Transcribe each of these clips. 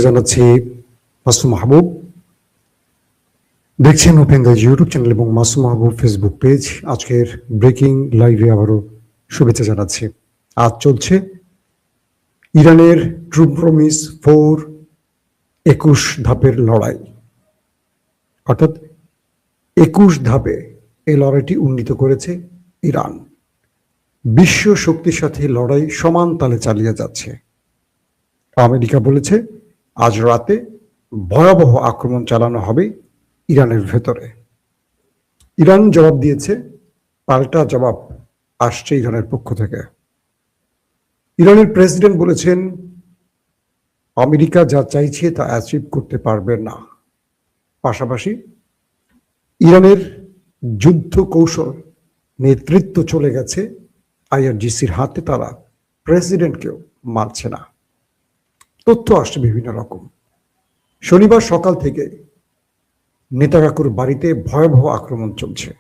জানাচ্ছি মাসুম মাহবুব। দেখছেন open the YouTube channel এবং মাসুম মাহবুব ফেসবুক পেজ। আজকের ব্রেকিং লাইভে আবারও শুভেচ্ছা জানাচ্ছি। আজ চলছে ইরানের ট্রু প্রমিস 21 ধাপের লড়াই, অর্থাৎ 21 ধাপে এই লড়াইটি উন্নীত করেছে ইরান। বিশ্ব শক্তির সাথে লড়াই সমান তালে চালিয়ে যাচ্ছে। আমেরিকা বলেছে আজ রাতে ভয়াবহ আক্রমণ চালানো হবে ইরানের ভেতরে। ইরান জবাব দিয়েছে, পাল্টা জবাব আসছে ইরানের পক্ষ থেকে। ইরানের প্রেসিডেন্ট বলেছেন আমেরিকা যা চাইছে তা অ্যাচিভ করতে পারবে না। পাশাপাশি ইরানের যুদ্ধ কৌশল নেতৃত্ব চলে গেছে আইআরজিসির হাতে, তারা প্রেসিডেন্টকেও মানছে না। তথ্য আসছে বিভিন্ন রকম। শনিবার সকাল থেকে নেতানিয়াহুর বাড়িতে ভয়াবহ আক্রমণ চলছে,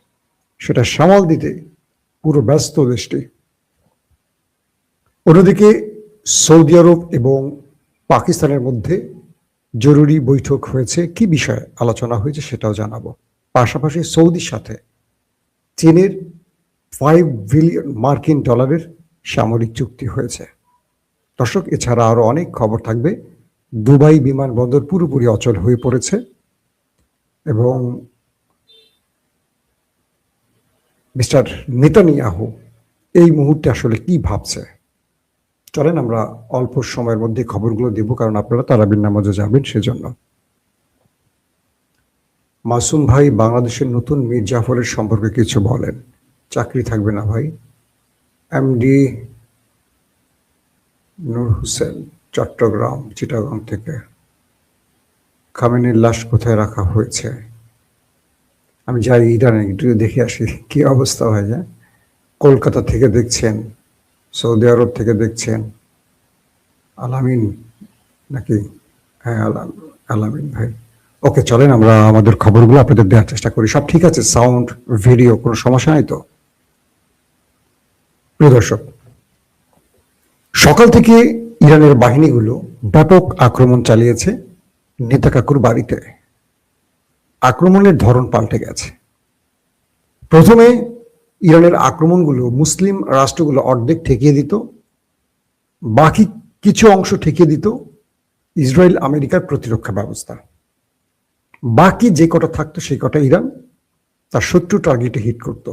সেটা সামাল দিতে পুরো ব্যস্ত দেশটি। অন্যদিকে সৌদি আরব এবং পাকিস্তানের মধ্যে জরুরি বৈঠক হয়েছে। কি বিষয়ে আলোচনা হয়েছে সেটাও জানাবো। পাশাপাশি সৌদির সাথে চীনের $5 বিলিয়ন মার্কিন ডলারের সামরিক চুক্তি হয়েছে। দর্শক, এছাড়া আরো অনেক খবর থাকবে। দুবাই বিমানবন্দর পুরোপুরি অচল হয়ে পড়েছে এবং মিস্টার নেতানিয়াহু এই মুহূর্তে আসলে কি ভাবছে, চলেন আমরা অল্প সময়ের মধ্যে খবরগুলো দেব, কারণ আপনারা তারাবির নামাজে যাবেন সেজন্য। মাসুম ভাই, বাংলাদেশের নতুন মীর জাফরের সম্পর্কে কিছু বলেন। চাকরি থাকবে না ভাই। এমডি নূর হোসেন, চট্টগ্রাম, চিটাগাং থেকে। খামেনির লাশ কোথায় রাখা হয়েছে? আমি যাই ইরানে একটু দেখে আসি কি অবস্থা হয়। যায় কলকাতা থেকে দেখছেন, সৌদি আরব থেকে দেখছেন, আলামিন নাকি? হ্যাঁ, আলামিন ভাই। ওকে, চলেন আমরা আমাদের খবরগুলো আপনাদের দেওয়ার চেষ্টা করি। সব ঠিক আছে? সাউন্ড, ভিডিও, কোনো সমস্যা নাই তো? প্রিয় দর্শক, সকাল থেকে ইরানের বাহিনীগুলো ব্যাপক আক্রমণ চালিয়েছে নেতানিয়াহুর বাড়িতে। আক্রমণের ধরন পাল্টে গেছে। প্রথমে ইরানের আক্রমণগুলো মুসলিম রাষ্ট্রগুলো অর্ধেক ঠেকিয়ে দিত, বাকি কিছু অংশ ঠেকিয়ে দিত ইসরায়েল আমেরিকার প্রতিরক্ষা ব্যবস্থা। বাকি যে কটা থাকতো সেই কটা ইরান তার শত্রু টার্গেটে হিট করত।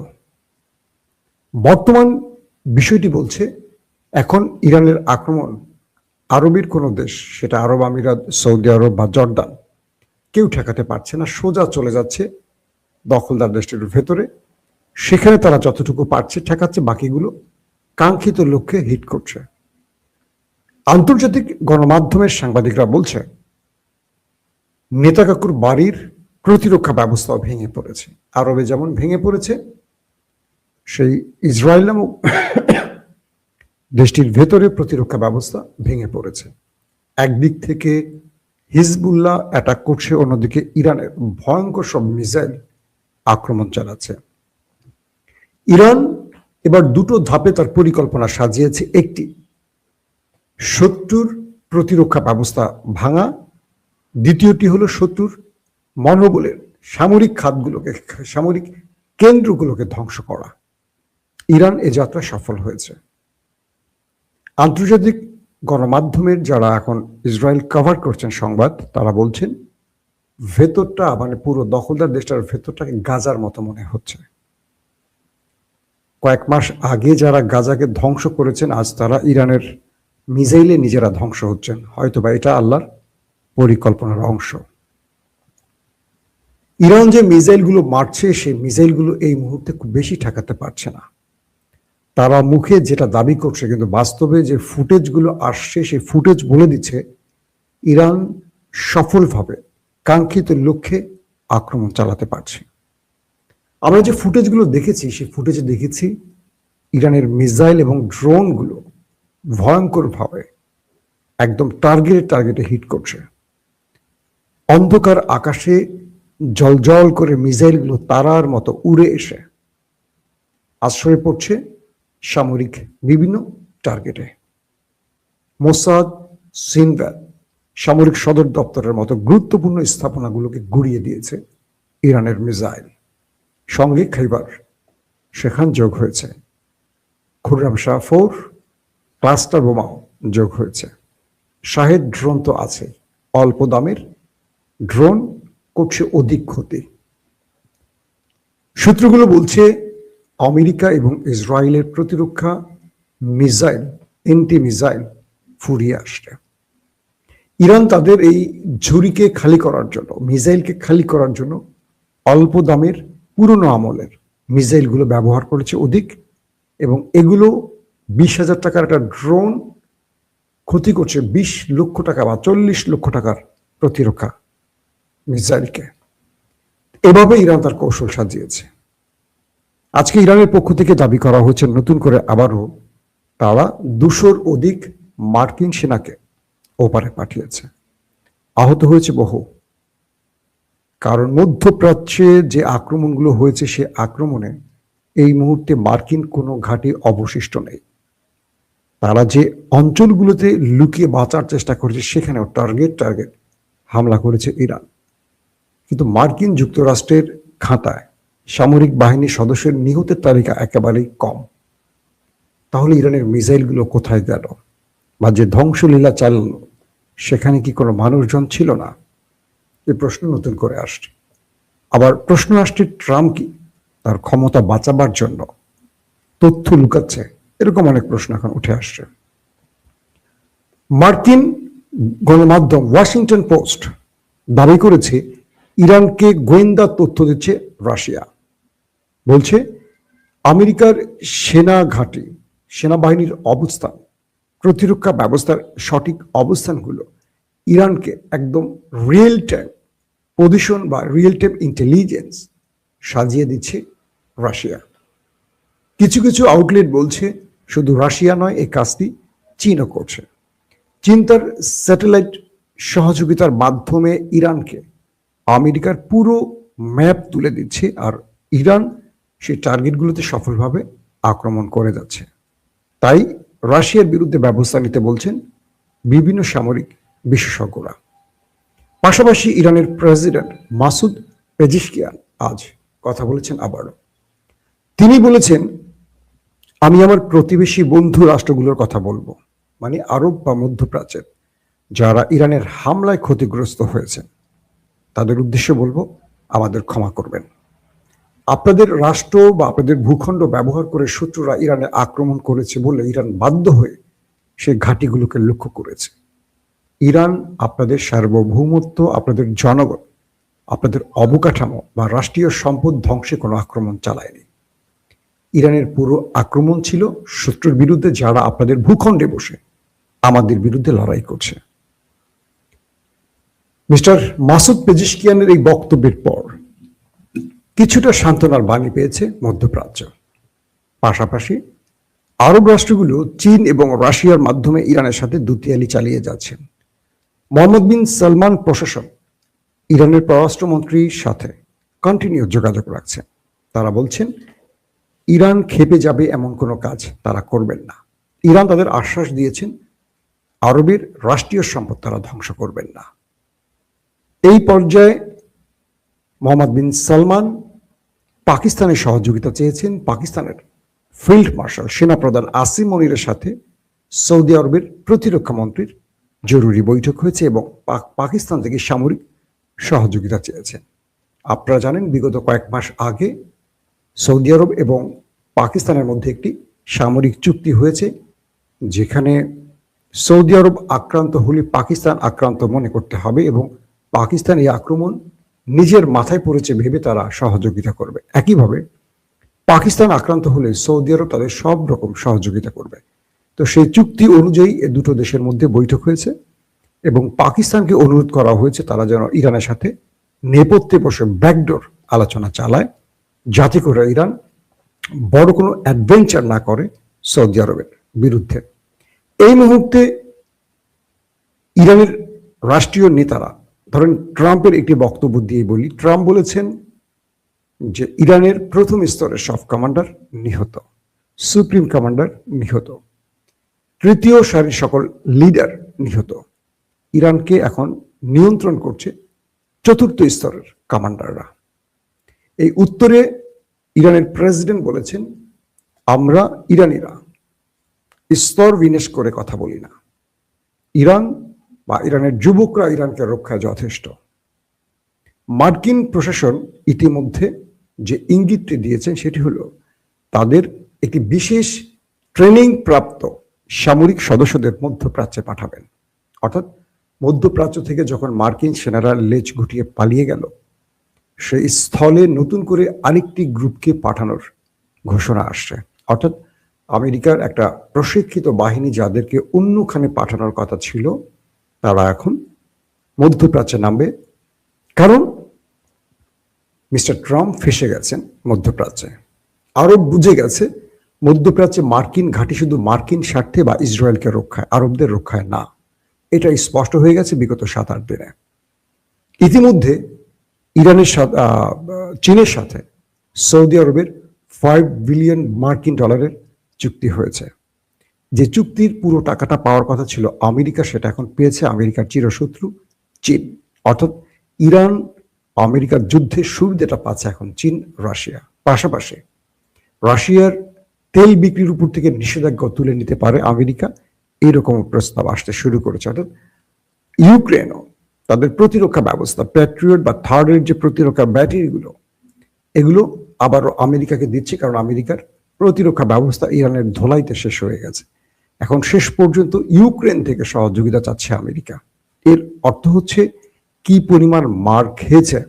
বর্তমান বিষয়টি বলছে এখন ইরানের আক্রমণ আরবের কোনো দেশ, সেটা আরব আমিরাত, সৌদি আরব বা জর্দান, কেউ ঠেকাতে পারছে না। সোজা চলে যাচ্ছে দখলদার দেশটির ভেতরে, সেখানে তারা যতটুকু পারছে ঠেকাচ্ছে, বাকিগুলো কাঙ্ক্ষিত লক্ষ্যে হিট করছে। আন্তর্জাতিক গণমাধ্যমের সাংবাদিকরা বলছে নেতানিয়াহুর বাড়ির প্রতিরক্ষা ব্যবস্থাও ভেঙে পড়েছে। আরবে যেমন ভেঙে পড়েছে, সেই ইসরায়েল নামক দেশটির ভেতরে প্রতিরক্ষা ব্যবস্থা ভেঙে পড়েছে। একদিক থেকে হিজবুল্লাহ অ্যাটাক করছে, অন্যদিকে ইরানের ভয়ঙ্কর সব মিসাইল আক্রমণ চালাচ্ছে। ইরান এবার দুটো ধাপে তার পরিকল্পনা সাজিয়েছে। একটি, শত্রুর প্রতিরক্ষা ব্যবস্থা ভাঙা। দ্বিতীয়টি হলো শত্রুর মনোবলের সামরিক খাতগুলোকে, সামরিক কেন্দ্রগুলোকে ধ্বংস করা। ইরান এ যাত্রা সফল হয়েছে। আন্তর্জাতিক গণমাধ্যমের যারা এখন ইসরায়েল কভার করছেন সংবাদ, তারা বলছেন ভেতরটা, মানে পুরো দখলদার দেশটার ভেতরটাকে গাজার মতো মনে হচ্ছে। কয়েক মাস আগে যারা গাজাকে ধ্বংস করেছেন, আজ তারা ইরানের মিসাইলে নিজেরা ধ্বংস হচ্ছেন। হয়তোবা এটা আল্লাহর পরিকল্পনার অংশ। ইরান যে মিসাইলগুলো মারছে, সেই মিসাইলগুলো এই মুহূর্তে খুব বেশি ঠেকাতে পারছে না। তারা মুখে যেটা দাবি করছে, কিন্তু বাস্তবে যে ফুটেজগুলো আসছে সেই ফুটেজ বলে দিচ্ছে ইরান সফলভাবে কাঙ্ক্ষিত লক্ষ্যে আক্রমণ চালাতে পারছে। আমরা যে ফুটেজগুলো দেখেছি, সেই ফুটেজে দেখেছি ইরানের মিসাইল এবং ড্রোনগুলো ভয়ঙ্করভাবে একদম টার্গেটে হিট করছে। অন্ধকার আকাশে জলজল করে মিসাইলগুলো তারার মতো উড়ে এসে আশ্রয় পড়ছে সামরিক বিভিন্ন টার্গেটে। মোসাদ, সিনভ্যাদ সামরিক সদর দপ্তরের মতো গুরুত্বপূর্ণ স্থাপনাগুলোকে গুঁড়িয়ে দিয়েছে ইরানের মিসাইল। সঙ্গে খাইবার সেখান যোগ হয়েছে, খুররাম শাহ 4 ক্লাস্টার বোমাও যোগ হয়েছে। শাহেদ ড্রোন তো আছে, অল্প দামের ড্রোন করছে অধিক ক্ষতি। সূত্রগুলো বলছে আমেরিকা এবং ইসরায়েলের প্রতিরক্ষা মিসাইল, এন্টি মিসাইল ফুরিয়ে আসছে। ইরান তাদের এই ঝুড়িকে খালি করার জন্য, মিসাইলকে খালি করার জন্য অল্প দামের পুরনো আমলের মিসাইলগুলো ব্যবহার করেছে অধিক, এবং এগুলো 20,000 টাকার একটা ড্রোন ক্ষতি করছে 20 লক্ষ টাকা বা 40 লক্ষ টাকার প্রতিরক্ষা মিসাইলকে। এভাবে ইরান তার কৌশল সাজিয়েছে। আজকে ইরানের পক্ষ থেকে দাবি করা হচ্ছে নতুন করে আবারও তারা 200-র অধিক মার্কিন সেনাকে ওপারে পাঠিয়েছে। আহত হয়েছে বহু। কারণ মধ্যপ্রাচ্যে যে আক্রমণগুলো হয়েছে সে আক্রমণে এই মুহূর্তে মার্কিন কোনো ঘাঁটি অবশিষ্ট নেই। তারা যে অঞ্চলগুলোতে লুকিয়ে বাঁচার চেষ্টা করেছে সেখানেও টার্গেট হামলা করেছে ইরান। কিন্তু মার্কিন যুক্তরাষ্ট্রের খাতায় সামরিক বাহিনীর সদস্যের নিহতের তালিকা একেবারেই কম। তাহলে ইরানের মিসাইলগুলো কোথায় গেল? বা যে ধ্বংসলীলা চালালো সেখানে কি কোনো মানুষজন ছিল না? এই প্রশ্ন নতুন করে আসছে। আবার প্রশ্ন আসছে, ট্রাম্প কি তার ক্ষমতা বাঁচাবার জন্য তথ্য লুকাচ্ছে? এরকম অনেক প্রশ্ন এখন উঠে আসছে। মার্কিন গণমাধ্যম ওয়াশিংটন পোস্ট দাবি করেছে ইরানকে গোয়েন্দা তথ্য দিচ্ছে রাশিয়া। বলছে আমেরিকার সেনা ঘাঁটি, সেনাবাহিনীর অবস্থান, প্রতিরক্ষা ব্যবস্থার সঠিক অবস্থানগুলো ইরানকে একদম রিয়েল টাইম পজিশন বা রিয়েল টাইম ইন্টেলিজেন্স সাজিয়ে দিচ্ছে রাশিয়া। কিছু কিছু আউটলেট বলছে শুধু রাশিয়া নয়, এই কাজটি চীনও করছে। চীন তার স্যাটেলাইট সহযোগিতার মাধ্যমে ইরানকে আমেরিকার পুরো ম্যাপ তুলে দিচ্ছে, আর ইরান সেই টার্গেটগুলোতে সফলভাবে আক্রমণ করে যাচ্ছে। তাই রাশিয়ার বিরুদ্ধে ব্যবস্থা নিতে বলছেন বিভিন্ন সামরিক বিশেষজ্ঞরা। পাশাপাশি ইরানের প্রেসিডেন্ট মাসুদ পেজিশকিয়ান আজ কথা বলেছেন আবারও। তিনি বলেছেন, আমি আমার প্রতিবেশী বন্ধু রাষ্ট্রগুলোর কথা বলবো, মানে আরব বা মধ্যপ্রাচ্যের যারা ইরানের হামলায় ক্ষতিগ্রস্ত হয়েছেন তাদের উদ্দেশ্যে বলবো, আমাদের ক্ষমা করবেন। আপনাদের রাষ্ট্র বা আপনাদের ভূখণ্ড ব্যবহার করে শত্রুরা ইরানে আক্রমণ করেছে বলে ইরান বাধ্য হয়ে সেই ঘাঁটিগুলোকে লক্ষ্য করেছে। ইরান আপনাদের সার্বভৌমত্ব, আপনাদের জনগণ, আপনাদের অবকাঠামো বা রাষ্ট্রীয় সম্পদ ধ্বংসে কোনো আক্রমণ চালায়নি। ইরানের পুরো আক্রমণ ছিল শত্রুর বিরুদ্ধে যারা আপনাদের ভূখণ্ডে বসে আমাদের বিরুদ্ধে লড়াই করছে। মিস্টার মাসুদ পেজিশকিয়ানের এই বক্তব্যের পর কিছুটা সান্ত্বনার বাণী পেয়েছে মধ্যপ্রাচ্য। পাশাপাশি আরব রাষ্ট্রগুলো চীন এবং রাশিয়ার মাধ্যমে ইরানের সাথে দুতিয়ালি চালিয়ে যাচ্ছেন। মোহাম্মদ বিন সালমান প্রশাসন ইরানের পররাষ্ট্রমন্ত্রীর সাথে কন্টিনিউ যোগাযোগ রাখছেন। তারা বলছেন ইরান ক্ষেপে যাবে এমন কোনো কাজ তারা করবেন না। ইরান তাদের আশ্বাস দিয়েছেন আরবের রাষ্ট্রীয় সম্পদ তারা ধ্বংস করবেন না। এই পর্যায়ে মোহাম্মদ বিন সালমান পাকিস্তানের সহযোগিতা চেয়েছেন। পাকিস্তানের ফিল্ড মার্শাল সেনাপ্রধান আসিম মনিরের সাথে সৌদি আরবের প্রতিরক্ষা মন্ত্রীর জরুরি বৈঠক হয়েছে এবং পাকিস্তান থেকে সামরিক সহযোগিতা চেয়েছেন। আপনারা জানেন বিগত কয়েক মাস আগে সৌদি আরব এবং পাকিস্তানের মধ্যে একটি সামরিক চুক্তি হয়েছে, যেখানে সৌদি আরব আক্রান্ত হলে পাকিস্তান আক্রান্ত মনে করতে হবে এবং পাকিস্তান এই আক্রমণ নিজের মাথায় পড়েছে ভেবে তারা সহযোগিতা করবে। একইভাবে পাকিস্তান আক্রান্ত হলে সৌদি আরব তাদের সব রকম সহযোগিতা করবে। তো সেই চুক্তি অনুযায়ী এ দুটো দেশের মধ্যে বৈঠক হয়েছে এবং পাকিস্তানকে অনুরোধ করা হয়েছে তারা যেন ইরানের সাথে নেপথ্যে বসে ব্যাকডোর আলোচনা চালায়, যাতে করে ইরান বড় কোনো অ্যাডভেঞ্চার না করে সৌদি আরবের বিরুদ্ধে। এই মুহূর্তে ইরানের রাষ্ট্রীয় নেতারা, ধরেন ট্রাম্পের একটি বক্তব্য দিয়ে বলি, ট্রাম্প বলেছেন যে ইরানের প্রথম স্তরের সব কমান্ডার নিহত, সুপ্রিম কমান্ডার নিহত, তৃতীয় সারির সকল লিডার নিহত। ইরানকে এখন নিয়ন্ত্রণ করছে চতুর্থ স্তরের কমান্ডাররা। এই উত্তরে ইরানের প্রেসিডেন্ট বলেছেন, আমরা ইরানিরা স্তর বিন্যাস করে কথা বলি না। ইরান বা ইরানের যুবকরা ইরানকে রক্ষায় যথেষ্ট। মার্কিন প্রশাসন ইতিমধ্যে যে ইঙ্গিতটি দিয়েছেন সেটি হলো তাদের একটি বিশেষ ট্রেনিং প্রাপ্ত সামরিক সদস্যদের মধ্যপ্রাচ্যে পাঠাবেন। অর্থাৎ মধ্যপ্রাচ্য থেকে যখন মার্কিন সেনারা লেজ গুটিয়ে পালিয়ে গেল, সেই স্থলে নতুন করে আরেকটি গ্রুপকে পাঠানোর ঘোষণা আসছে। অর্থাৎ আমেরিকার একটা প্রশিক্ষিত বাহিনী যাদেরকে অন্যখানে পাঠানোর কথা ছিল, তারা এখন মধ্যপ্রাচ্যে নামবে। কারণ মিস্টার ট্রাম্প ফেসে গেছেন মধ্যপ্রাচ্যে। আরব বুঝে গেছে মধ্যপ্রাচ্যে মার্কিন ঘাঁটি শুধু মার্কিন স্বার্থে বা ইসরায়েলকে রক্ষায়, আরবদের রক্ষায় না। এটা স্পষ্ট হয়ে গেছে বিগত 7-8 দিনে। ইতিমধ্যে ইরানের সাথে চীনের সাথে সৌদি আরবের $5 বিলিয়ন মার্কিন ডলারের চুক্তি হয়েছে। যে চুক্তির পুরো টাকাটা পাওয়ার কথা ছিল আমেরিকা, সেটা এখন পেয়েছে আমেরিকার চিরশত্রু চীন। অর্থাৎ ইরান আমেরিকার যুদ্ধের সুবিধাটা পাচ্ছে এখন চীন, রাশিয়া। পাশাপাশি রাশিয়ার তেল বিক্রির উপর থেকে নিষেধাজ্ঞা তুলে নিতে পারে আমেরিকা, এইরকম প্রস্তাব আসতে শুরু করেছে। অর্থাৎ ইউক্রেনও তাদের প্রতিরক্ষা ব্যবস্থা, প্যাট্রিয়ট বা থার্ডের যে প্রতিরক্ষা ব্যাটারিগুলো, এগুলো আবারও আমেরিকাকে দিচ্ছে। কারণ আমেরিকার প্রতিরক্ষা ব্যবস্থা ইরানের ধোলাইতে শেষ হয়ে গেছে। এখন শেষ পর্যন্ত ইউক্রেন থেকে সহযোগিতা চাচ্ছে আমেরিকা। এর অর্থ হচ্ছে কি পরিমাণ মার খেয়েছে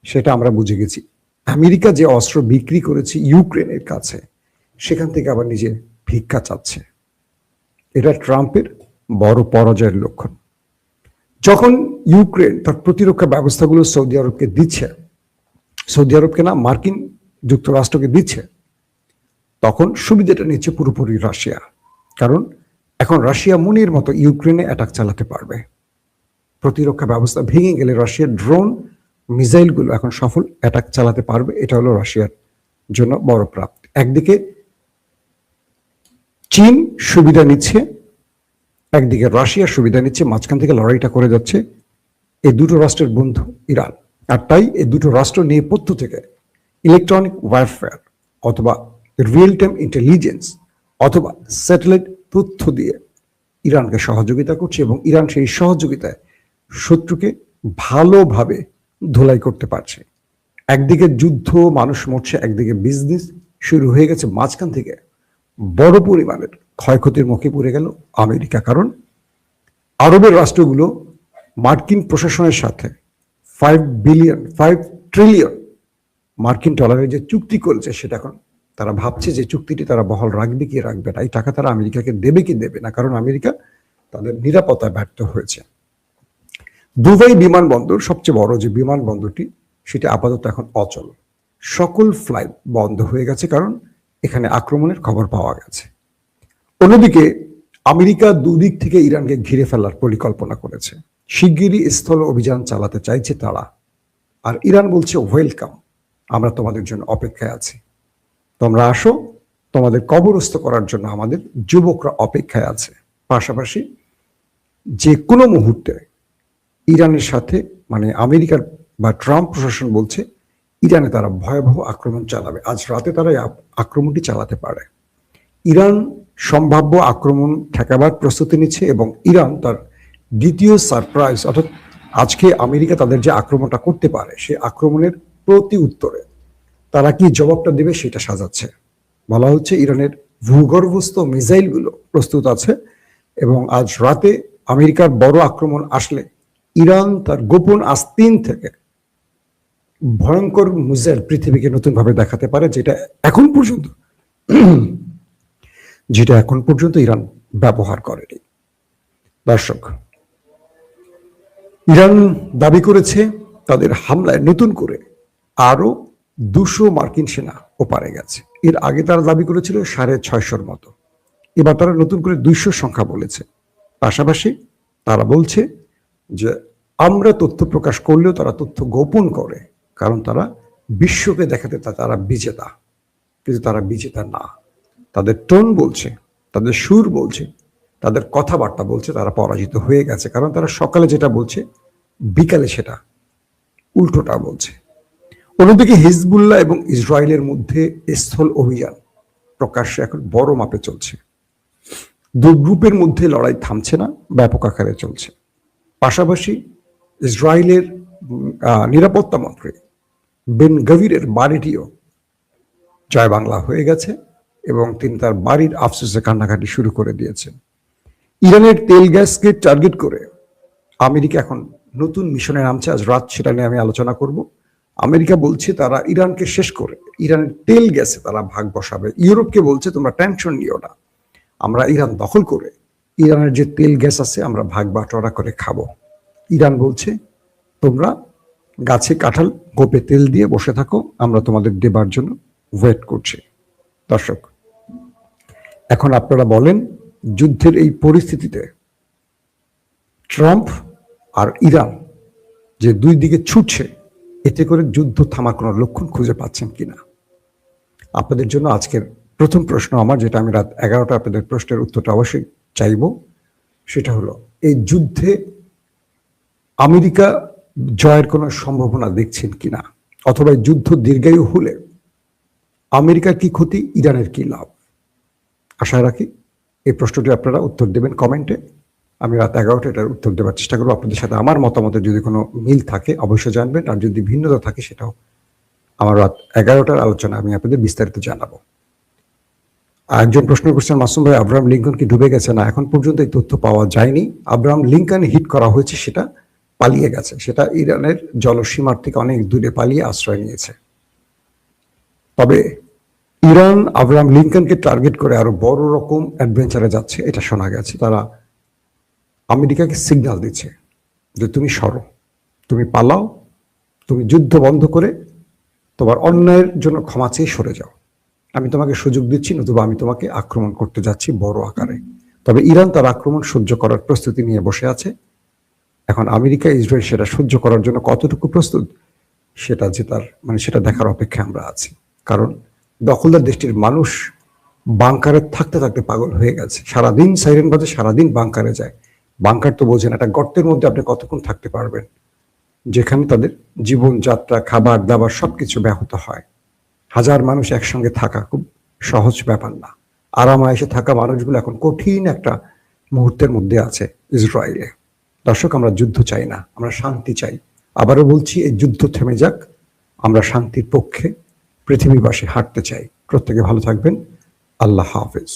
সেটা আমরা বুঝে গেছি। আমেরিকা যে অস্ত্র বিক্রি করেছে ইউক্রেনের কাছে, সেখান থেকে আবার নিজে ভিক্ষা চাচ্ছে। এটা ট্রাম্পের বড় পরাজয়ের লক্ষণ। যখন ইউক্রেন তার প্রতিরক্ষা ব্যবস্থাগুলো সৌদি আরবকে দিচ্ছে, সৌদি আরবকে না, মার্কিন যুক্তরাষ্ট্রকে দিচ্ছে, তখন সুবিধাটা নিচ্ছে পুরোপুরি রাশিয়া। কারণ এখন রাশিয়া মনের মতো ইউক্রেনে অ্যাটাক চালাতে পারবে। প্রতিরক্ষা ব্যবস্থা ভেঙে গেলে রাশিয়ার ড্রোন মিসাইলগুলো এখন সফল অ্যাটাক চালাতে পারবে। এটা হলো রাশিয়ার জন্য বড় প্রাপ্তি। একদিকে চীন সুবিধা নিচ্ছে, একদিকে রাশিয়া সুবিধা নিচ্ছে, মাঝখান থেকে লড়াইটা করে যাচ্ছে এই দুটো রাষ্ট্রের বন্ধু ইরান। আর তাই এই দুটো রাষ্ট্র নেপথ্য থেকে ইলেকট্রনিক ওয়ারফেয়ার অথবা রিয়েল টাইম ইন্টেলিজেন্স অথবা স্যাটেলাইট তথ্য দিয়ে ইরানকে সহযোগিতা করছে, এবং ইরান সেই সহযোগিতায় শত্রুকে ভালোভাবে ধোলাই করতে পারছে। একদিকে যুদ্ধ, মানুষ মরছে, একদিকে বিজনেস শুরু হয়ে গেছে। মাঝখান থেকে বড় পরিমাণের ক্ষয়ক্ষতির মুখে পড়ে গেল আমেরিকা। কারণ আরবের রাষ্ট্রগুলো মার্কিন প্রশাসনের সাথে 5 ট্রিলিয়ন মার্কিন ডলারের যে চুক্তি করেছে, সেটা এখন তারা ভাবছে যে চুক্তিটি তারা বহাল রাখবে কি রাখবে না, এই টাকা তারা আমেরিকাকে দেবে কি দেবে না। কারণ আমেরিকা তাদের নিরাপত্তায় ব্যর্থ হয়েছে। দুবাই বিমানবন্দর, সবচেয়ে বড় যে বিমানবন্দরটি, সেটা আপাতত এখন অচল। সকল ফ্লাইট বন্ধ হয়ে গেছে, কারণ এখানে আক্রমণের খবর পাওয়া গেছে। অন্যদিকে আমেরিকা দুদিক থেকে ইরানকে ঘিরে ফেলার পরিকল্পনা করেছে। শিগগিরই স্থল অভিযান চালাতে চাইছে তারা। আর ইরান বলছে, ওয়েলকাম, আমরা তোমাদের জন্য অপেক্ষায় আছি, তোমরা আসো, তোমাদের কবরস্থ করার জন্য আমাদের যুবকরা অপেক্ষায় আছে। পাশাপাশি যে কোনো মুহূর্তে ইরানের সাথে, মানে আমেরিকার বা ট্রাম্প প্রশাসন বলছে, ইরানে তারা ভয়াবহ আক্রমণ চালাবে। আজ রাতে তারা আক্রমণটি চালাতে পারে। ইরান সম্ভাব্য আক্রমণ ঠেকাবার প্রস্তুতি নিচ্ছে, এবং ইরান তার দ্বিতীয় সারপ্রাইজ, অর্থাৎ আজকে আমেরিকা তাদের যে আক্রমণটা করতে পারে, সেই আক্রমণের প্রতি উত্তরে তারা কি জবাবটা দেবে সেটা সাজাচ্ছে। বলা হচ্ছে ইরানের ভূগর্ভস্থ মিসাইলগুলো প্রস্তুত আছে, এবং আজ রাতে আমেরিকার বড় আক্রমণ আসলে ইরান তার গোপন আস্তিন থেকে ভয়ঙ্কর মিসাইল পৃথিবীকে নতুনভাবে দেখাতে পারে, যেটা এখন পর্যন্ত ইরান ব্যবহার করেনি। দর্শক, ইরান দাবি করেছে তাদের হামলায় নতুন করে আরো 200 মার্কিন সেনা ওপারে গেছে। এর আগে তারা দাবি করেছিল 650 মতো, এবার তারা নতুন করে 200 সংখ্যা বলেছে। পাশাপাশি তারা বলছে যে আমরা তথ্য প্রকাশ করলেও তারা তথ্য গোপন করে, কারণ তারা বিশ্বকে দেখাতে তারা বিজেতা, কিন্তু তারা বিজেতা না। তাদের টোন বলছে, তাদের সুর বলছে তাদের কথাবার্তা বলছে তারা পরাজিত হয়ে গেছে, কারণ তারা সকালে যেটা বলছে বিকালে সেটা উল্টোটা বলছে। অন্যদিকে হিজবুল্লাহ এবং ইসরায়েলের মধ্যে স্থল অভিযান প্রকাশ্যে এখন বড় মাপে চলছে। দুই গ্রুপের মধ্যে লড়াই থামছে না, ব্যাপক আকারে চলছে। পাশাপাশি ইসরায়েলের নিরাপত্তা মন্ত্রী বেন গভিরের বাড়িটিও জয় বাংলা হয়ে গেছে এবং তিনি তার বাড়ির আফসোসে কান্নাকাটি শুরু করে দিয়েছেন। ইরানের তেল গ্যাসকে টার্গেট করে আমেরিকা এখন নতুন মিশনে নামছে। আজ রাত সেটা নিয়ে আমি আলোচনা করব। আমেরিকা বলছে তারা ইরানকে শেষ করে ইরানের তেল গ্যাসে তারা ভাগ বসাবে। ইউরোপকে বলছে তোমরা টেনশন নিও না, আমরা ইরান দখল করে ইরানের যে তেল গ্যাস আছে আমরা ভাগ বাটোয়ারা করে খাবো। ইরান বলছে তোমরা গাছে কাঁঠাল গোপে তেল দিয়ে বসে থাকো, আমরা তোমাদের দেবার জন্য ওয়েট করছি। দর্শক, এখন আপনারা বলেন, যুদ্ধের এই পরিস্থিতিতে ট্রাম্প আর ইরান যে দুই দিকে ছুটছে, এতে করে যুদ্ধ থামার কোনো লক্ষণ খুঁজে পাচ্ছেন কিনা? আপনাদের জন্য আজকের প্রথম প্রশ্ন আমার, যেটা আমি রাত 11টা আপনাদের প্রশ্নের উত্তরটা অবশ্যই চাইব, সেটা হলো এই যুদ্ধে আমেরিকা জয়ের কোনো সম্ভাবনা দেখছেন কিনা, অথবা যুদ্ধ দীর্ঘায়ু হলে আমেরিকার কি ক্ষতি, ইরানের কি লাভ? আশা রাখি এই প্রশ্নটি আপনারা উত্তর দেবেন কমেন্টে। আমি রাত 11টা এটার উত্তর দেওয়ার চেষ্টা করবো। আপনাদের সাথে আমার মতামতের যদি কোনো মিল থাকে অবশ্যই জানবেন, আর যদি ভিন্নতা থাকে সেটাও আমার রাত 11টার আলোচনা আমি আপনাদের বিস্তারিত জানাবো। একজন প্রশ্ন করছেন, মাসুম ভাই আব্রাহাম লিঙ্কন কি ডুবে গেছে? না, এখন পর্যন্ত এই তথ্য পাওয়া যায়নি। আব্রাহাম লিঙ্কন হিট করা হয়েছে, সেটা পালিয়ে গেছে, সেটা ইরানের জলসীমার থেকে অনেক দূরে পালিয়ে আশ্রয় নিয়েছে। তবে ইরান আব্রাহাম লিঙ্কনকে টার্গেট করে আরো বড় রকম অ্যাডভেঞ্চারে যাচ্ছে, এটা শোনা গেছে। তারা আমেরিকাকে সিগন্যাল দিচ্ছে যে তুমি সরো, তুমি পালাও, তুমি যুদ্ধ বন্ধ করে তোমার অন্যায়ের জন্য ক্ষমা চেয়ে সরে যাও, আমি তোমাকে সুযোগ দিচ্ছি, নতুবা আমি তোমাকে আক্রমণ করতে যাচ্ছি বড় আকারে। তবে ইরান তার আক্রমণ সহ্য করার প্রস্তুতি নিয়ে বসে আছে। এখন আমেরিকা ইসরায়েল সেটা সহ্য করার জন্য কতটুকু প্রস্তুত, সেটা যে তার সেটা দেখার অপেক্ষায় আমরা আছি। কারণ দখলদার দেশটির মানুষ বাংকারে থাকতে থাকতে পাগল হয়ে গেছে। সারাদিন সাইরেন বাজে, সারাদিন বাংকারে যায়। বাংকার তো বোঝেন, একটা গর্তের মধ্যে আপনি কতক্ষণ থাকতে পারবেন, যেখানে তাদের জীবনযাত্রা, খাবার দাবার সবকিছু ব্যাহত হয়। হাজার মানুষ একসঙ্গে থাকা খুব সহজ ব্যাপার না। আরামায়েশে থাকা মানুষগুলো এখন কঠিন একটা মুহূর্তের মধ্যে আছে ইসরায়েলে। দর্শক, আমরা যুদ্ধ চাই না, আমরা শান্তি চাই। আবারও বলছি, এই যুদ্ধ থেমে যাক, আমরা শান্তির পক্ষে পৃথিবীবাসী হাঁটতে চাই। প্রত্যেকে ভালো থাকবেন। আল্লাহ হাফেজ।